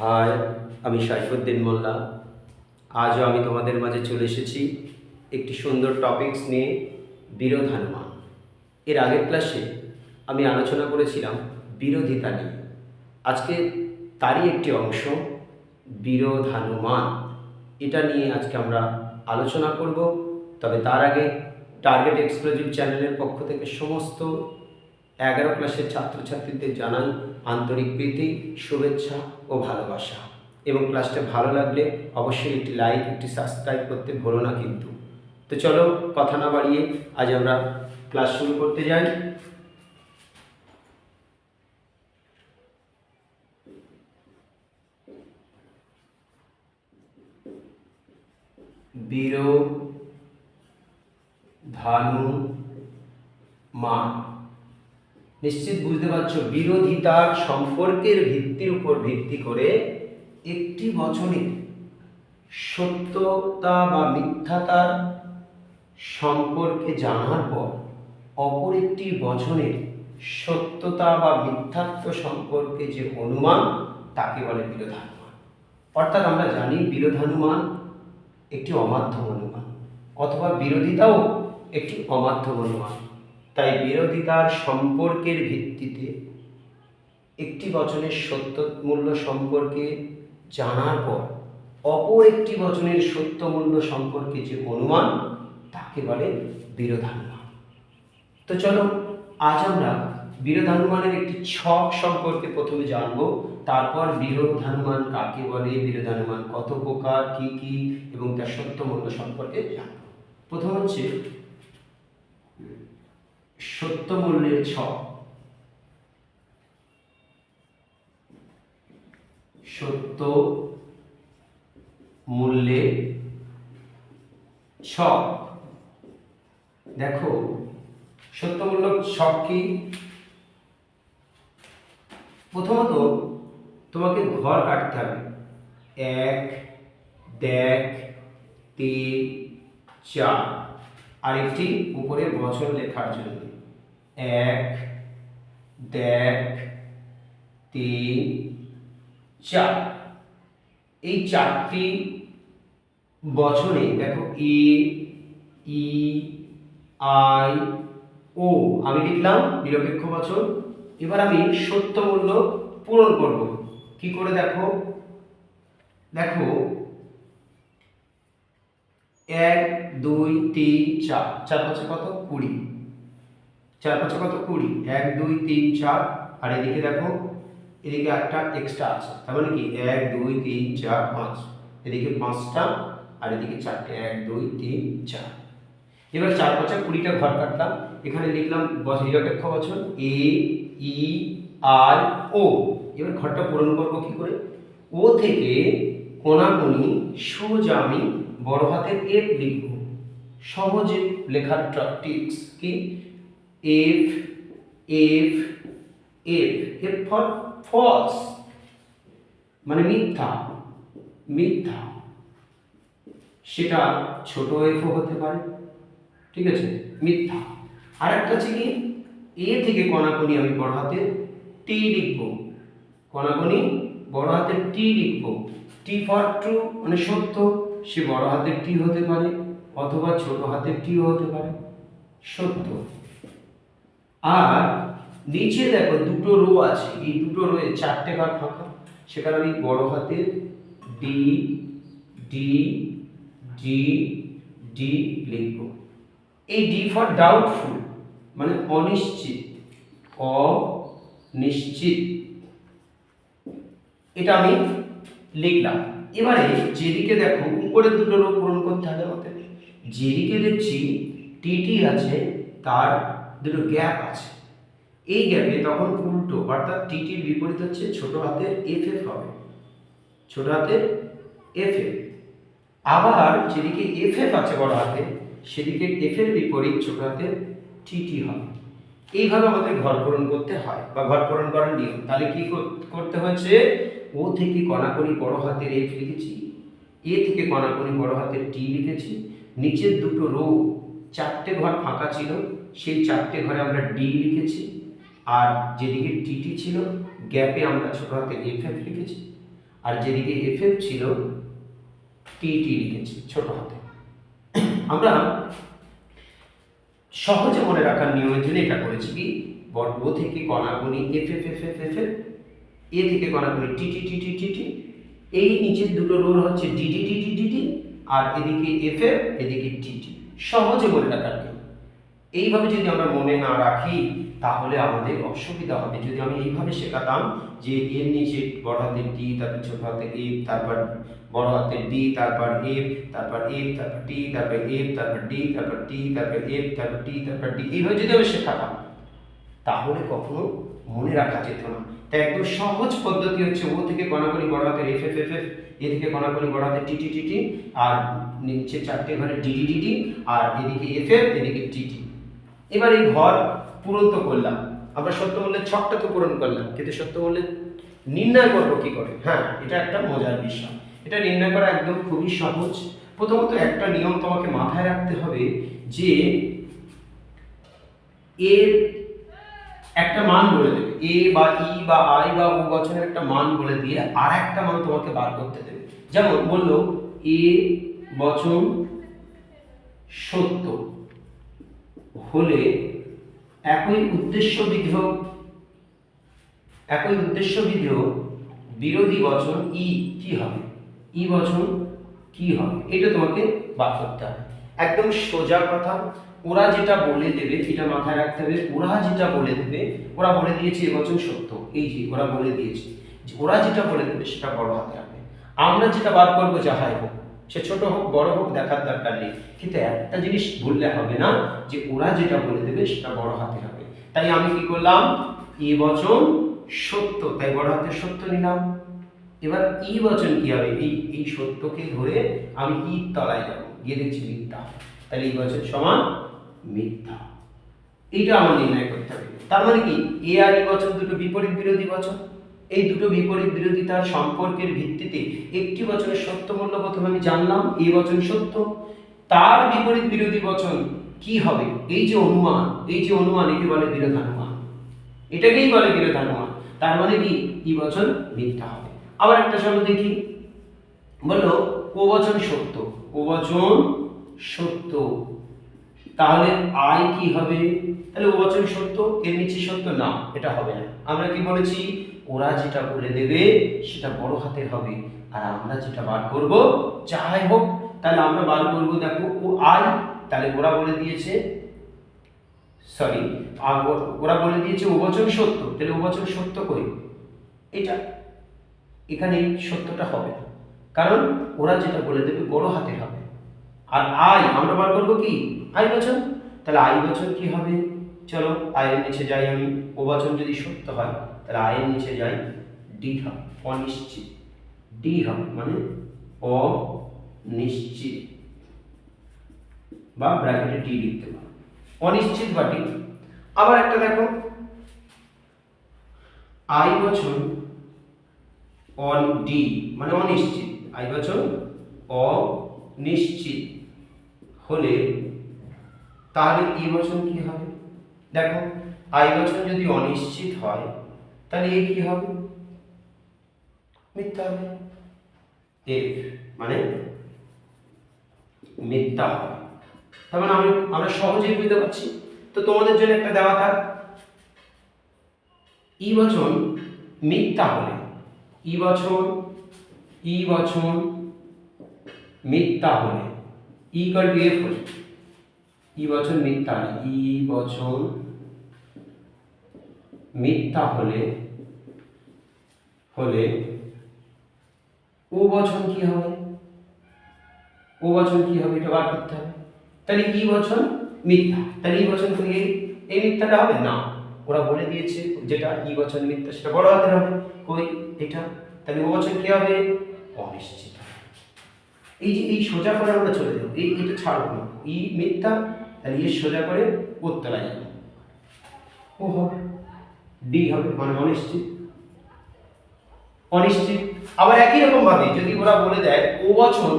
High, আমি সাইফুদ্দিন মোল্লা। আজও আমি তোমাদের মাঝে চলে এসেছি একটি সুন্দর টপিকস নিয়ে, বিরোধানুমান। এর আগের ক্লাসে আমি আলোচনা করেছিলাম বিরোধিতা নিয়ে। আজকে তারই একটি অংশ বিরোধানুমান, এটা নিয়ে আজকে আমরা আলোচনা করব। তবে তার আগে টার্গেট এক্সক্লুসিভ চ্যানেলের পক্ষ থেকে সমস্ত 11 ক্লাসের ছাত্রছাত্রীদের জানাই আন্তরিক প্রীতি, শুভেচ্ছা ও ভালোবাসা। এবং ক্লাসটা ভালো লাগলে অবশ্যই একটি লাইক, একটি সাবস্ক্রাইব করতে ভুলো না কিন্তু। তো চলো কথা না বাড়িয়ে আজ আমরা ক্লাস শুরু করতে যাই। বিরোধানুমান। নিশ্চিত বুঝতে পারছো, বিরোধিতার সম্পর্কের ভিত্তির উপর ভিত্তি করে একটি বচনের সত্যতা বা মিথ্যাতার সম্পর্কে জানার পর অপর একটি বচনের সত্যতা বা মিথ্যাত্ব সম্পর্কে যে অনুমান, তাকে বলে বিরোধানুমান। অর্থাৎ আমরা জানি বিরোধানুমান একটি অমাধ্যম অনুমান, অথবা বিরোধিতাও একটি অমাধ্যম অনুমান। তাই বিরোধিতার সম্পর্কের ভিত্তিতে একটি বচনের সত্য মূল্য সম্পর্কে জানার পর অপর একটি বচনের সত্য মূল্য সম্পর্কে যে অনুমান, তাকে বলে বিরোধানুমান। তো চলো আজ আমরা বিরোধানুমানের একটি ছক সম্পর্কে প্রথমে জানবো, তারপর বিরোধানুমান কাকে বলে, বিরোধানুমান কত প্রকার, কি কি, এবং তার সত্য মূল্য সম্পর্কে জানবো। প্রথম হচ্ছে সত্য মূল্যের ছক। সত্য মূল্যের ছক। দেখো সত্য মূল্য ছক কি? প্রথমত তোমাকে ঘর কাটতে হবে। 1, দেখ, 3, 4, আরেকটি উপরে বছর লেখার জন্য 1, দেখ, 3, 4। এই চারটি বছরে দেখো এ, ই, আই, ও আমি লিখলাম নিরপেক্ষ বচন। এবার আমি সত্য মূল্য পূরণ করব। কি করে? দেখো দেখো 1, 2, 3, 4, 4 5 কত? 20। 4 5 কত? 20। 1, 2, 3, 4, আর এদিকে দেখো এদিকে একটা এক্সট্রা আছে, তার মানে কি 1, 2, 3, 4, 5, এদিকে 5টা আর এদিকে 4টে, 1, 2, 3, 4। এবার 4 5 20টা ঘর কাটলাম। এখানে লিখলাম নিরপেক্ষ বচন এ, ই, আই, ও। এবার ঘরটা পূরণ করব কি করে? ও থেকে কোনাকুনি সোজা আমি বড় হাতের এফ লিখব। সহজে লেখার টিপস কি? F, F, F. F for false, মানে মিথ্যা। মিথ্যা সেটা ছোট এফও হতে পারে, ঠিক আছে? মিথ্যা। আর একটা আছে কি? এ থেকে কোনাকুনি আমি বড় হাতের টি লিখব। কোনাকুনি বড় হাতের টি লিখব। টি ফর ট্রু, মানে সত্য। সে বড় হাতের টি হতে পারে অথবা ছোট হাতের টিও হতে পারে, সত্য। আর নিচে দেখো দুটো রো আছে, এই দুটো রোয়ে 4টে ঘর ফাঁকা, সেখানে আমি বড় হাতের ডি, ডি, ডি, ডি লিখব। এই ডি ফর ডাউটফুল, মানে অনিশ্চিত, অনিশ্চিত। এটা আমি লিখলাম। এবারে যেদিকে দেখো উপরে দুটো রো পূরণ করতে হবে আমাদের। যেদিকে দেখছি টিটি আছে তার দুটো গ্যাপ আছে, এই গ্যাপে তখন উল্টো, অর্থাৎ টিটির বিপরীত হচ্ছে ছোট হাতের এফ এফ হবে, ছোট হাতের এফ এফ। আবার যেদিকে এফ এফ আছে বড় হাতে, সেদিকে এফ এর বিপরীত ছোট হাতের টিটি হবে। এইভাবে আমাদের ঘর পূরণ করতে হয় বা ঘর পূরণ করার নিয়ম। তাহলে কি করতে হয়েছে? ও থেকে কণাকণি বড় হাতের এফ লিখেছি, এ থেকে কণাকণি বড় হাতের টি লিখেছি। নিচের দুটো রো 4টে ঘর ফাঁকা ছিল, সেই 4টে ঘরে আমরা ডি লিখেছি। আর যেদিকে টিটি ছিল গ্যাপে আমরা ছোট হাতের এফ এফ লিখেছি। আর যেদিকে এফএফ ছিল টি টি লিখেছি ছোট হাতে। আমরা সহজে মনে রাখার নিয়মের জন্য এটা করেছি কি, ও থেকে কণাগুনি F F F F F F, এ থেকে কণাগুনি টি টি টি টি টি টি, এই নিচের দুটো রোল হচ্ছে D D D D D D, আর এদিকে এফ এফ, এদিকে টি টি। সহজে মনে রাখার নিয়ম। এইভাবে যদি আমরা মনে না রাখি তাহলে আমাদের অসুবিধা হবে। যদি আমি এইভাবে শেখাতাম যে এর নিচে বড় হাতের ডি, তারপর ছোট হাতের এফ, তারপর বড় হাতের ডি, তারপর এফ, তারপর এফ, তারপর টি, তারপর এফ, তারপর ডি, তারপর টি, তারপর এফ, তারপর টি, তারপর ডি, এইভাবে যদি আমি শেখাতাম তাহলে কখনো মনে রাখা যেত না। তাই একদম সহজ পদ্ধতি হচ্ছে ও থেকে কণাগুলি বড় হাতের এফ এফ এফ এফ, এ থেকে কণাগুলি বড় হাতের টি টি টি টি, আর নিচে চারটে ঘরে ডি ডি ডি ডি, আর এদিকে এফ এফ, এদিকে টি টি। এবার এই ঘর পূরণ তো করলাম, আমরা সত্য মূল্যের ছকটা তো পূরণ করলাম, কিন্তু সত্য মূল্যের নির্ণয় করবো কি করে? হ্যাঁ, এটা একটা মজার বিষয়। এটা নির্ণয় করা একদম খুবই সহজ। প্রথমত একটা নিয়ম তোমাকে মাথায় রাখতে হবে যে এর একটা মান বলে দেবে, এ বা ই বা আই বা ও বচনের একটা মান বলে দিয়ে আর একটা মান তোমাকে বার করতে দেবে। যেমন বললো এ বচন সত্য হলে একই উদ্দেশ্য বিধেয় বিরোধী বচন ই কি হবে, ই বচন কি হবে, এটা তোমাকে বার করতে হবে। একদম সোজা কথা, ওরা যেটা বলে দেবে এটা মাথায় রাখতে হবে। ওরা যেটা বলে দেবে, ওরা বলে দিয়েছে এ বচন সত্য, এই যে ওরা বলে দিয়েছে, ওরা যেটা বলে দেবে সেটা বড় হাতে রাখবে। আমরা যেটা বার করবো যাহাই হোক, সে ছোট হোক বড় হোক দেখার দরকার নেই, কিন্তু একটা জিনিস ভুললে হবে না যে ওরা যেটা বলে দেবে সেটা বড় হাতে হবে। তাই আমি কি করলাম, এ বচন সত্য, তাই বড় হাতের সত্য নিলাম। এবার ই বচন কি হবে, এই সত্যকে ধরে আমি ই তলায় যাব, গিয়ে দেখছি মিথ্যা, তাহলে এই বচন সমান মিথ্যা। এইটা আমার নির্ণয় করতে হবে। তার মানে কি, এ আর ই বচন দুটো বিপরীত বিরোধী বচন। এই দুটো বিপরীত বিরোধিতার সম্পর্কের ভিত্তিতে একটি বচনের সত্য মূল্য প্রথমে আমি জানলাম, এ বচন সত্য, তার বিপরীত বিরোধী বচন কি হবে, এই যে অনুমান, একে বলে বিরোধানুমান, এটাকেই বলে বিরোধানুমান। তার মানে কি, ই বচন মিথ্যা হবে। আবার একটা চলো দেখি, বললো ও বচন সত্য, ও বচন সত্য, তাহলে আই কি হবে, তাহলে ও বচন সত্য, এর নিচে সত্য না, এটা হবে না। আমরা কি বলেছি, ওরা যেটা বলে দেবে সেটা বড় হাতের হবে, আর আমরা যেটা বার করব যাই হোক, তাহলে আমরা বার করব, দেখো ও আই, তাহলে ওরা বলে দিয়েছে ও বচন সত্য, তাহলে ও বচন সত্য কই, এটা এখানে সত্যটা হবে না, কারণ ওরা যেটা বলে দেবে বড় হাতের হবে। আর আই আমরা বার করবো কি, আই বচন, তাহলে আই বচন কি হবে, চলো আয়ের নিচে যাই আমি, ও বচন যদি সত্য হয় তাহলে আয়ের নিচে যাই, ডি হবে, অনিশ্চিত, ডি হবে মানে অনিশ্চিত, বা ব্র্যাকেটে ডি লিখতে পারো, অনিশ্চিত বা ডি। আবার একটা দেখো, আই বচন অন ডি মানে অনিশ্চিত, আই বচন অনিশ্চিত হলে তাহলে ই বচন কি হবে, দেখো আই বচন যদি অনিশ্চিত হয় তাহলে এ কি হবে, মিথ্যা হবে, এফ মানে মিথ্যা হবে। তার মানে আমরা সহজেই বুঝতে পারছি। তো তোমাদের জন্য একটা দেওয়া থাক, ই বচন মিথ্যা হলে, ই বচন মিথ্যা হলে ই ইকুয়াল টু এফ হলে, ই বচন মিথ্যা হলে, ই বচন মিথ্যা হলে ও বচন কি হবে, এটা বার করতে হবে। তাহলে ই বচন মিথ্যা, তাহলে ই বচন এই মিথ্যাটা হবে না, ওরা বলে দিয়েছে যেটা ই বচন মিথ্যা সেটা বড় হাতের হবে, কই এটা, তাহলে ও বচন কি হবে, অনিশ্চিত। এই যে এই সোজা করে আমরা চলে যাবো, এটা ছাড়বো না, ই মিথ্যা, তাহলে এর সোজা করে উত্তরায় যাবো, ও হবে, ডি হবে মানে অনিশ্চিত। আবার একই রকম ভাবে যদি ওরা বলে দেয় ও বচন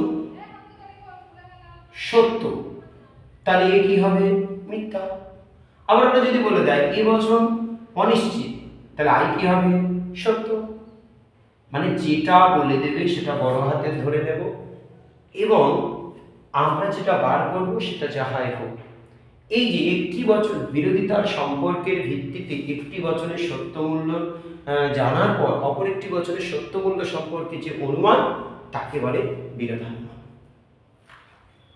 সত্য, তাহলে এ কি হবে, মিথ্যা। আবার ওরা যদি বলে দেয় এ বচন অনিশ্চিত, তাহলে আই কি হবে, সত্য। মানে যেটা বলে দেবে সেটা বড় হাতে ধরে নেব এবং আমরা যেটা বার করব সেটা যাহাই হোক। এই যে একটি বচন বিরোধিতার সম্পর্কের ভিত্তিতে একটি বচনের সত্যমূল্য জানার পর অপর একটি বচনের সত্যমূল্য সম্পর্কে যে অনুমান তাকে বলে বিরোধানুমান।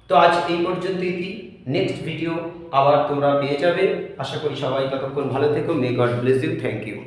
তো আজ এই পর্যন্তই। নেক্সট ভিডিও আবার তোমরা পেয়ে যাবে। আশা করি সবাই ততক্ষণ ভালো থেকো। May God bless you. Thank you.